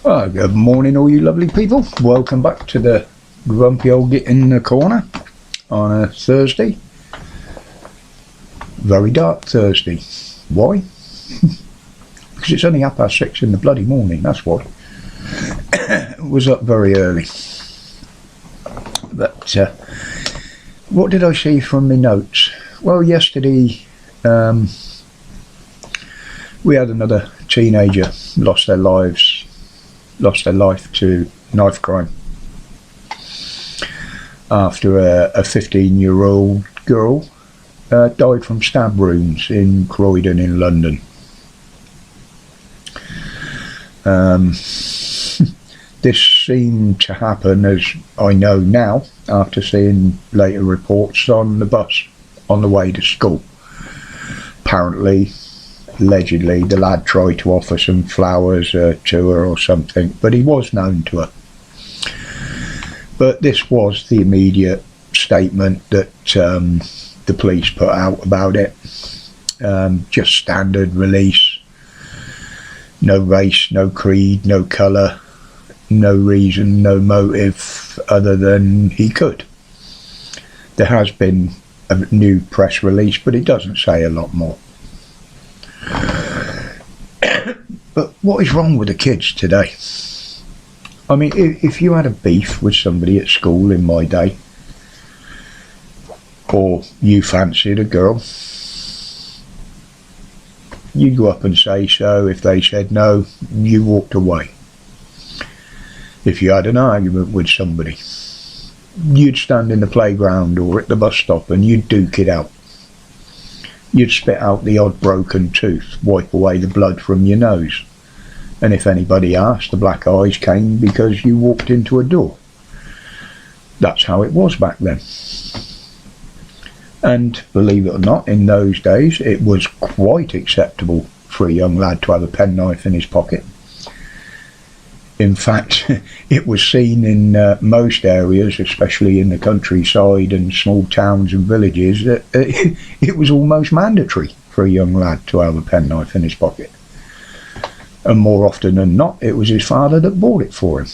Good morning, all you lovely people. Welcome back to the grumpy old Git in the corner on a Thursday. Very dark Thursday. Why? Because it's only 6:30 in the bloody morning, that's why. Was up very early. But what did I see from my notes? Well, yesterday we had another teenager lost their life to knife crime after a 15-year-old girl died from stab wounds in Croydon in London. This seemed to happen, as I know now, after seeing later reports, on the bus on the way to school. Apparently, allegedly, the lad tried to offer some flowers to her or something, but he was known to her. But this was the immediate statement that the police put out about it. Just standard release. No race, no creed, no colour, no reason, no motive other than he could. There has been a new press release, but it doesn't say a lot more. But what is wrong with the kids today? I mean, if you had a beef with somebody at school in my day, or you fancied a girl, you'd go up and say so. If they said no, you walked away. If you had an argument with somebody, you'd stand in the playground or at the bus stop and you'd duke it out. You'd spit out the odd broken tooth, wipe away the blood from your nose. And if anybody asked, the black eyes came because you walked into a door. That's how it was back then. And believe it or not, in those days it was quite acceptable for a young lad to have a penknife in his pocket. In fact, it was seen in most areas, especially in the countryside and small towns and villages, that it was almost mandatory for a young lad to have a penknife in his pocket. And more often than not, it was his father that bought it for him.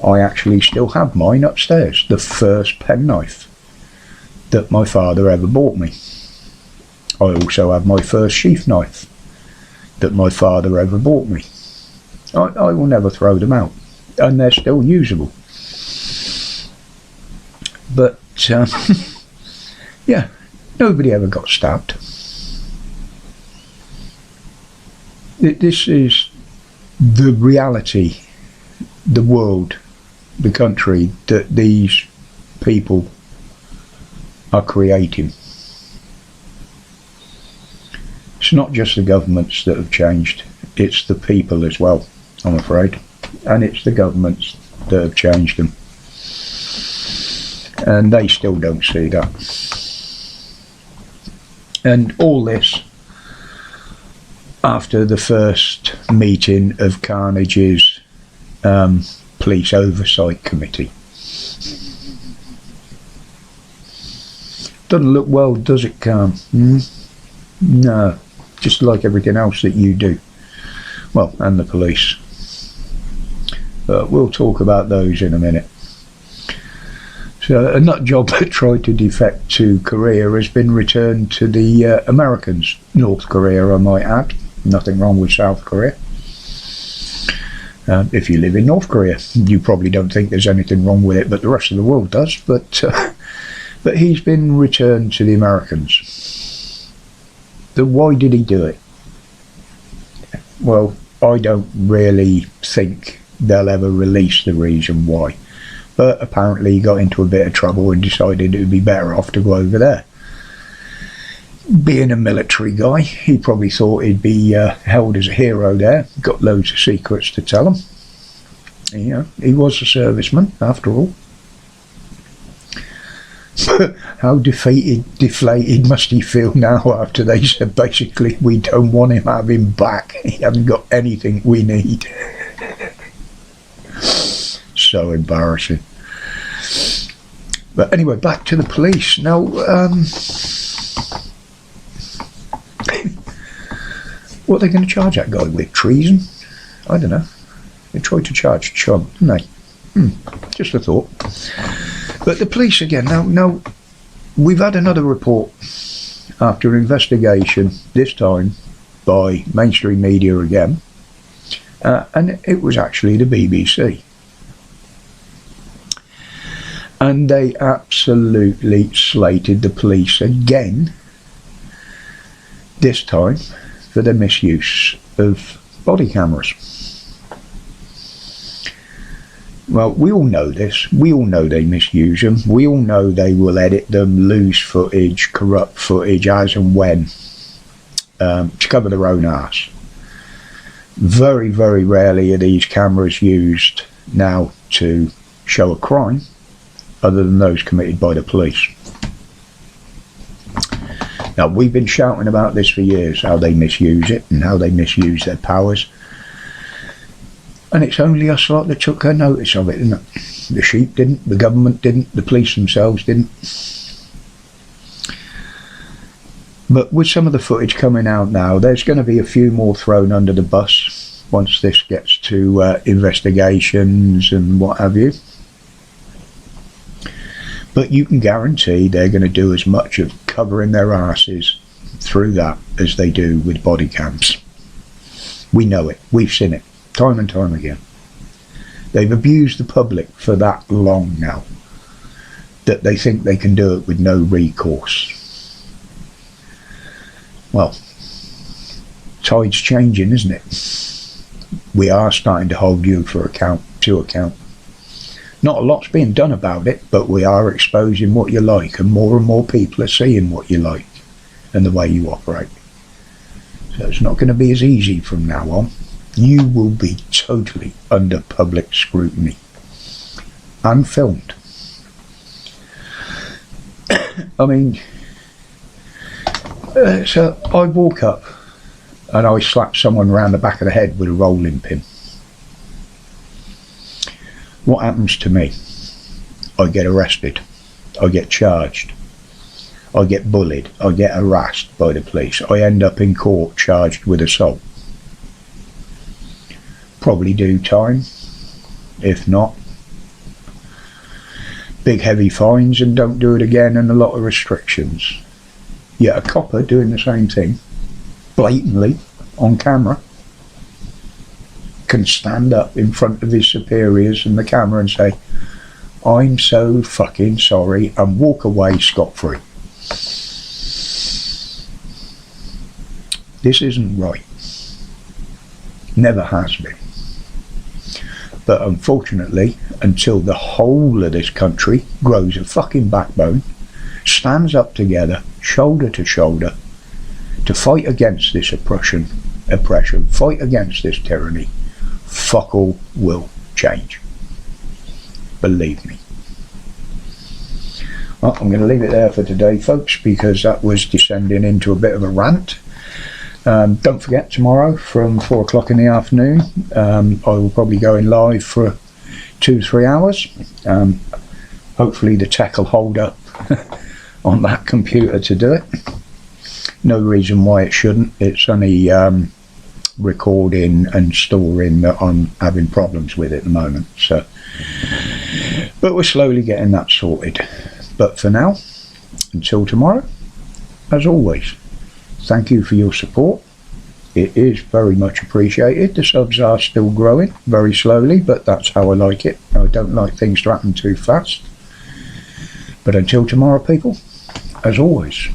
I actually still have mine upstairs, the first penknife that my father ever bought me. I also have my first sheath knife that my father ever bought me. I will never throw them out, and they're still usable. But yeah, nobody ever got stabbed. This is the reality, the world, the country that these people are creating. It's not just the governments that have changed, it's the people as well, I'm afraid. And it's the governments that have changed them. And they still don't see that. And all this after the first meeting of Carnage's Police Oversight Committee. Doesn't look well, does it, Carn? No, just like everything else that you do. Well, and the police. But we'll talk about those in a minute. So a nut job that tried to defect to Korea has been returned to the Americans. North Korea, I might add. Nothing wrong with South Korea. If you live in North Korea, you probably don't think there's anything wrong with it, but the rest of the world does. But he's been returned to the Americans. Why did he do it? Well, I don't really think they'll ever release the reason why. But apparently he got into a bit of trouble and decided it would be better off to go over there. Being a military guy, he probably thought he'd be held as a hero there. Got loads of secrets to tell him. You know, he was a serviceman after all. How deflated must he feel now after they said basically we don't want him, have him back. He hasn't got anything we need. So embarrassing. But anyway, back to the police. Now, what are they going to charge that guy with? Treason? I don't know. They tried to charge Trump, didn't they? Just a thought. But the police again, now we've had another report after an investigation, this time by mainstream media again, and it was actually the BBC. And they absolutely slated the police again, this time for the misuse of body cameras. Well, we all know this. We all know they misuse them. We all know they will edit them, lose footage, corrupt footage as and when, to cover their own arse. Very, very rarely are these cameras used now to show a crime, other than those committed by the police. Now, we've been shouting about this for years, how they misuse it and how they misuse their powers. And it's only us lot that took notice of it, isn't it? The sheep didn't, the government didn't, the police themselves didn't. But with some of the footage coming out now, there's going to be a few more thrown under the bus once this gets to investigations and what have you. But you can guarantee they're going to do as much of covering their asses through that as they do with body cams. We know it. We've seen it time and time again. They've abused the public for that long now that they think they can do it with no recourse. Well, tide's changing, isn't it? We are starting to hold you to account. Not a lot's being done about it, but we are exposing what you like, and more people are seeing what you like and the way you operate. So it's not going to be as easy from now on. You will be totally under public scrutiny and filmed. I mean, so I walk up and I slap someone around the back of the head with a rolling pin. What happens to me? I get arrested. I get charged. I get bullied. I get harassed by the police. I end up in court charged with assault. Probably do time. If not, big heavy fines and don't do it again, and a lot of restrictions. Yet a copper doing the same thing, blatantly, on camera, can stand up in front of his superiors and the camera and say, "I'm so fucking sorry," and walk away scot-free. This isn't right. Never has been. But unfortunately, until the whole of this country grows a fucking backbone, stands up together, shoulder to shoulder, to fight against this oppression, fight against this tyranny, fuck all will change. Believe me. Well, I'm going to leave it there for today, folks, because that was descending into a bit of a rant. Don't forget, tomorrow from 4 o'clock in the afternoon, I will probably go in live for 2-3 hours. Hopefully the tech will hold up on that computer to do it. No reason why it shouldn't. It's only recording and storing that I'm having problems with at the moment. So, but we're slowly getting that sorted. But for now, until tomorrow, as always, thank you for your support. It is very much appreciated. The subs are still growing, very slowly, but that's how I like it. I don't like things to happen too fast. But until tomorrow, people, as always,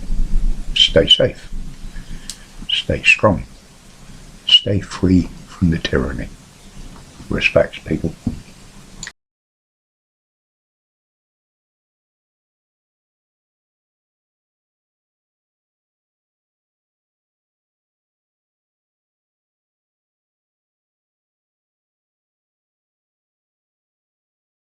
stay safe, stay strong, stay free from the tyranny. Respect, people.